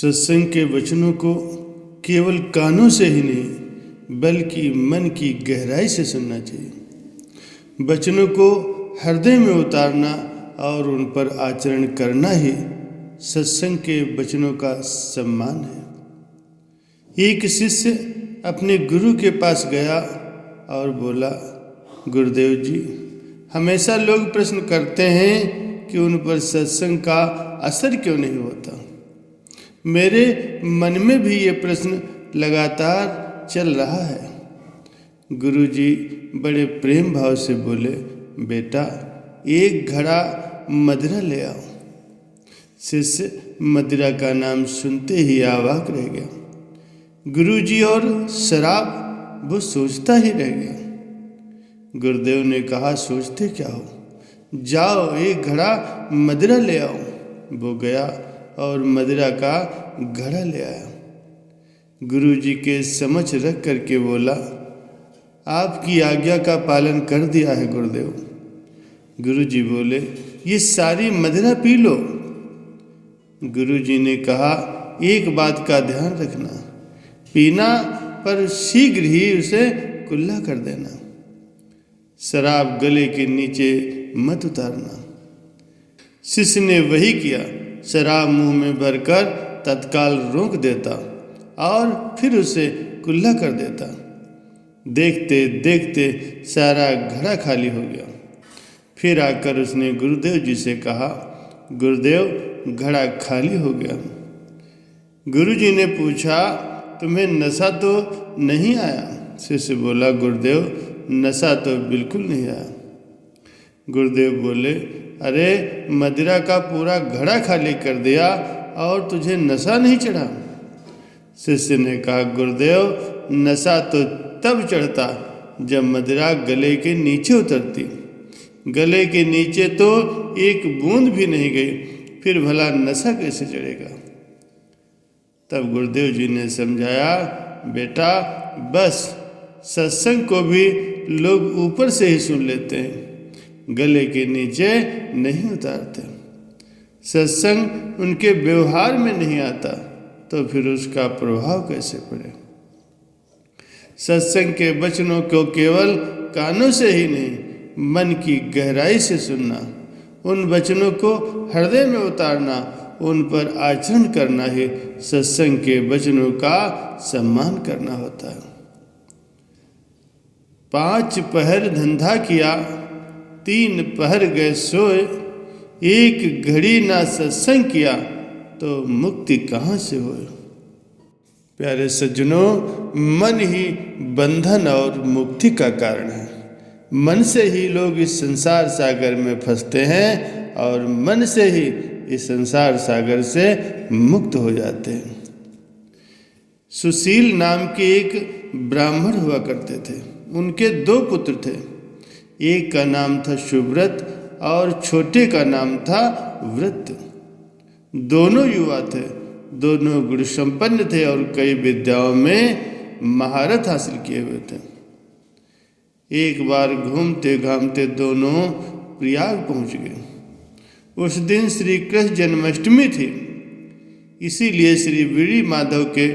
सत्संग के वचनों को केवल कानों से ही नहीं बल्कि मन की गहराई से सुनना चाहिए। वचनों को हृदय में उतारना और उन पर आचरण करना ही सत्संग के वचनों का सम्मान है। एक शिष्य अपने गुरु के पास गया और बोला, गुरुदेव जी, हमेशा लोग प्रश्न करते हैं कि उन पर सत्संग का असर क्यों नहीं होता। मेरे मन में भी ये प्रश्न लगातार चल रहा है। गुरुजी बड़े प्रेम भाव से बोले, बेटा एक घड़ा मदिरा ले आओ। शिष्य मदिरा का नाम सुनते ही अवाक रह गया। गुरुजी और शराब वो सोचता ही रह गया। गुरुदेव ने कहा, सोचते क्या हो, जाओ एक घड़ा मदिरा ले आओ। वो गया और मदिरा का घड़ा ले आया। गुरुजी के समक्ष रख करके बोला, आपकी आज्ञा का पालन कर दिया है गुरुदेव। गुरुजी बोले, ये सारी मदिरा पी लो। गुरुजी ने कहा, एक बात का ध्यान रखना, पीना पर शीघ्र ही उसे कुल्ला कर देना। शराब गले के नीचे मत उतारना। शिष्य ने वही किया। शराब मुंह में भरकर तत्काल रोक देता और फिर उसे कुल्ला कर देता। देखते देखते सारा घड़ा खाली हो गया। फिर आकर उसने गुरुदेव जी से कहा, गुरुदेव घड़ा खाली हो गया। गुरुजी ने पूछा, तुम्हें नशा तो नहीं आया? शिष्य बोला, गुरुदेव नशा तो बिल्कुल नहीं आया। गुरुदेव बोले, अरे मदिरा का पूरा घड़ा खाली कर दिया और तुझे नशा नहीं चढ़ा? शिष्य ने कहा, गुरुदेव नशा तो तब चढ़ता जब मदिरा गले के नीचे उतरती। गले के नीचे तो एक बूंद भी नहीं गई, फिर भला नशा कैसे चढ़ेगा? तब गुरुदेव जी ने समझाया, बेटा बस सत्संग को भी लोग ऊपर से ही सुन लेते हैं, गले के नीचे नहीं उतारते। सत्संग उनके व्यवहार में नहीं आता तो फिर उसका प्रभाव कैसे पड़े। सत्संग के वचनों को केवल कानों से ही नहीं मन की गहराई से सुनना, उन वचनों को हृदय में उतारना, उन पर आचरण करना ही सत्संग के वचनों का सम्मान करना होता है। 5 पहर धंधा किया, 3 पहर गए सोए, एक घड़ी ना सत्संग किया तो मुक्ति कहाँ से होए। प्यारे सज्जनों, मन ही बंधन और मुक्ति का कारण है। मन से ही लोग इस संसार सागर में फंसते हैं और मन से ही इस संसार सागर से मुक्त हो जाते हैं। सुशील नाम के एक ब्राह्मण हुआ करते थे। उनके 2 पुत्र थे। एक का नाम था सुव्रत और छोटे का नाम था व्रत। दोनों युवा थे, दोनों गुण संपन्न थे और कई विद्याओं में महारत हासिल किए हुए थे। एक बार घूमते घामते दोनों प्रयाग पहुंच गए। उस दिन श्री कृष्ण जन्माष्टमी थी, इसीलिए श्री वीरी माधव के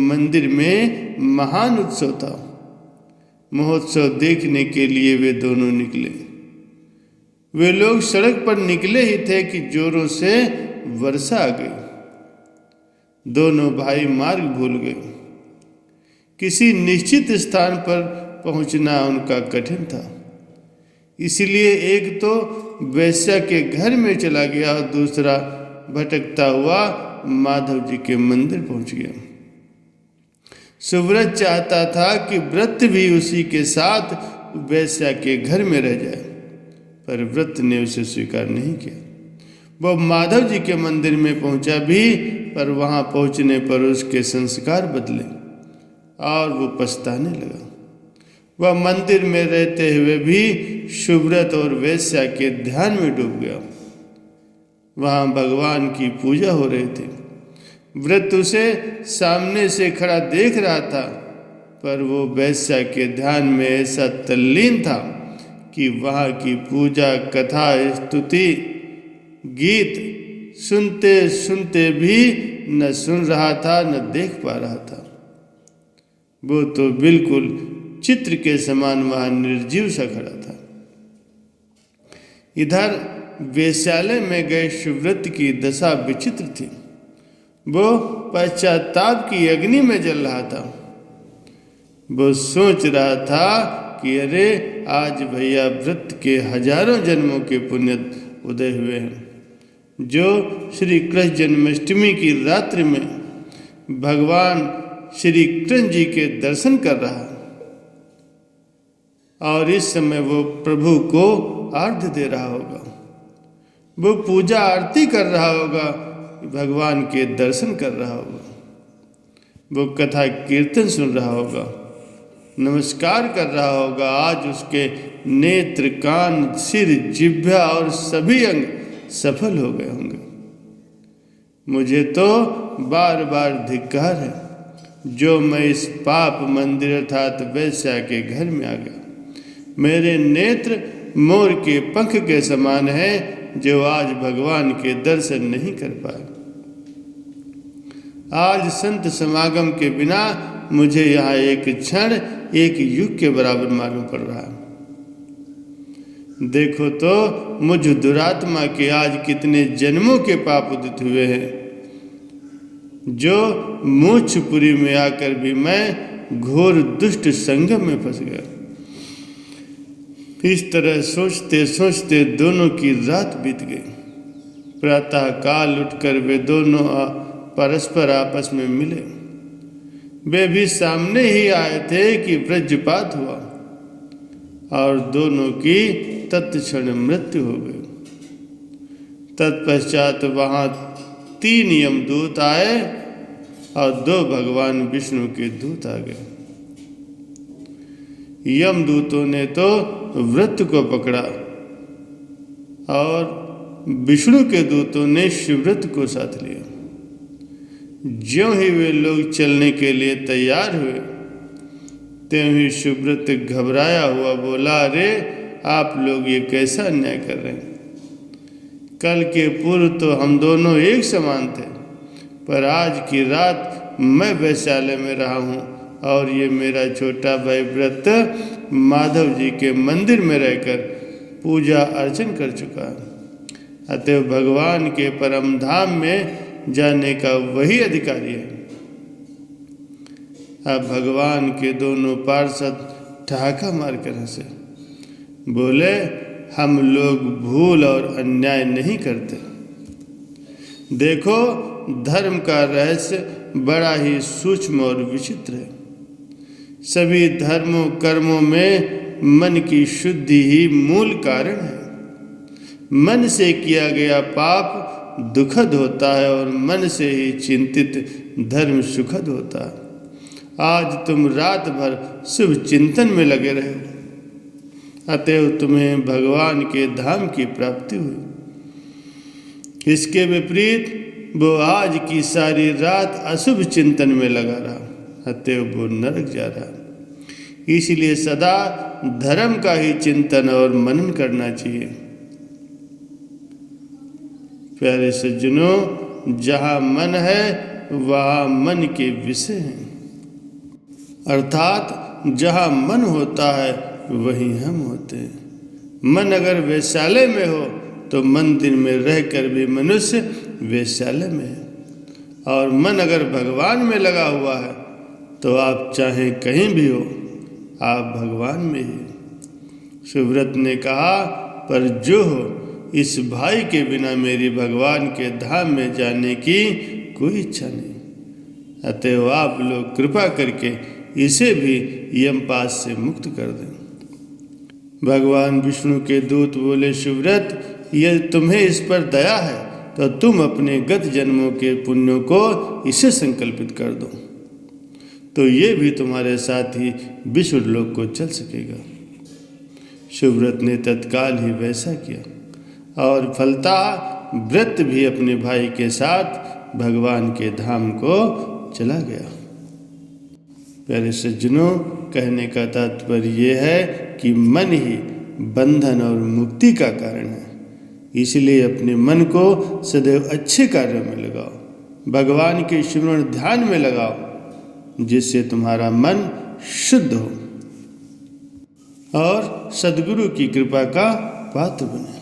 मंदिर में महान उत्सव था। महोत्सव देखने के लिए वे दोनों निकले। वे लोग सड़क पर निकले ही थे कि जोरों से वर्षा आ गई। दोनों भाई मार्ग भूल गए। किसी निश्चित स्थान पर पहुंचना उनका कठिन था, इसलिए एक तो वैश्या के घर में चला गया और दूसरा भटकता हुआ माधव जी के मंदिर पहुंच गया। सुव्रत चाहता था कि व्रत भी उसी के साथ वैश्या के घर में रह जाए, पर व्रत ने उसे स्वीकार नहीं किया। वह माधव जी के मंदिर में पहुंचा भी, पर वहां पहुंचने पर उसके संस्कार बदले और वो पछताने लगा। वह मंदिर में रहते हुए भी सुव्रत और वैश्या के ध्यान में डूब गया। वहां भगवान की पूजा हो रही थी। व्रत उसे सामने से खड़ा देख रहा था, पर वो वैश्या के ध्यान में ऐसा तल्लीन था कि वहाँ की पूजा, कथा, स्तुति, गीत सुनते सुनते भी न सुन रहा था न देख पा रहा था। वो तो बिल्कुल चित्र के समान वहां निर्जीव सा खड़ा था। इधर वेश्यालय में गए सुव्रत की दशा विचित्र थी। वो पश्चाताप की अग्नि में जल रहा था। वो सोच रहा था कि अरे आज भैया व्रत के हजारों जन्मों के पुण्य उदय हुए हैं, जो श्री कृष्ण जन्माष्टमी की रात्रि में भगवान श्री कृष्ण जी के दर्शन कर रहा और इस समय वो प्रभु को आर्घ्य दे रहा होगा, वो पूजा आरती कर रहा होगा, भगवान के दर्शन कर रहा होगा, वो कथा कीर्तन सुन रहा होगा, नमस्कार कर रहा होगा। आज उसके नेत्र, कान, सिर, जिह्वा और सभी अंग सफल हो गए होंगे। मुझे तो बार बार धिक्कार है जो मैं इस पाप मंदिर अर्थात वैश्या के घर में आ गया। मेरे नेत्र मोर के पंख के समान है जो आज भगवान के दर्शन नहीं कर पाए। आज संत समागम के बिना मुझे यहाँ एक क्षण एक युग के बराबर मालूम पड़ रहा है। देखो तो मुझ दुरात्मा के आज कितने जन्मों के पाप उदित हुए हैं, जो मोक्षपुरी में आकर भी मैं घोर दुष्ट संगम में फंस गया। इस तरह सोचते सोचते दोनों की रात बीत गई। प्रातः काल उठकर वे दोनों परस्पर आपस में मिले। वे भी सामने ही आए थे कि वज्रपात हुआ और दोनों की तत्क्षण मृत्यु हो गई। तत्पश्चात वहां 3 यमदूत आए और 2 भगवान विष्णु के दूत आ गए। यमदूतों ने तो व्रत को पकड़ा और विष्णु के दूतों ने शिवव्रत को साथ लिया। ज्यों ही वे लोग चलने के लिए तैयार हुए, त्यों ही शिवव्रत घबराया हुआ बोला, अरे आप लोग ये कैसा अन्याय कर रहे हैं? कल के पूर्व तो हम दोनों एक समान थे, पर आज की रात मैं वैश्यालय में रहा हूँ और ये मेरा छोटा भाई व्रत माधव जी के मंदिर में रहकर पूजा अर्चन कर चुका है। अतएव भगवान के परम धाम में जाने का वही अधिकारी है। अब भगवान के दोनों पार्षद ठहाका मारकर हंसे, बोले, हम लोग भूल और अन्याय नहीं करते। देखो, धर्म का रहस्य बड़ा ही सूक्ष्म और विचित्र है। सभी धर्मों कर्मों में मन की शुद्धि ही मूल कारण है। मन से किया गया पाप दुखद होता है और मन से ही चिंतित धर्म सुखद होता है। आज तुम रात भर शुभ चिंतन में लगे रहे हो, अतएव तुम्हें भगवान के धाम की प्राप्ति हुई। इसके विपरीत वो आज की सारी रात अशुभ चिंतन में लगा रहा, अतएव वो नरक जा रहा। इसलिए सदा धर्म का ही चिंतन और मनन करना चाहिए। प्यारे सज्जनों, जहाँ मन है वहाँ मन के विषय हैं, अर्थात जहाँ मन होता है वहीं हम होते हैं। मन अगर वैश्यालय में हो तो मंदिर में रहकर भी मनुष्य वैश्यालय में है, और मन अगर भगवान में लगा हुआ है तो आप चाहे कहीं भी हो, आप भगवान में ही। सुव्रत ने कहा, पर जो हो, इस भाई के बिना मेरी भगवान के धाम में जाने की कोई इच्छा नहीं। अतएव आप लोग कृपा करके इसे भी यमपाश से मुक्त कर दें। भगवान विष्णु के दूत बोले, सुव्रत, यदि तुम्हें इस पर दया है तो तुम अपने गत जन्मों के पुण्यों को इसे संकल्पित कर दो, तो ये भी तुम्हारे साथ ही विष्णु लोक को चल सकेगा। सुव्रत ने तत्काल ही वैसा किया और फलतः व्रत भी अपने भाई के साथ भगवान के धाम को चला गया। प्यारे सज्जनों, कहने का तात्पर्य यह है कि मन ही बंधन और मुक्ति का कारण है। इसलिए अपने मन को सदैव अच्छे कार्यों में लगाओ, भगवान के स्मरण ध्यान में लगाओ, जिससे तुम्हारा मन शुद्ध हो और सद्गुरु की कृपा का पात्र बने।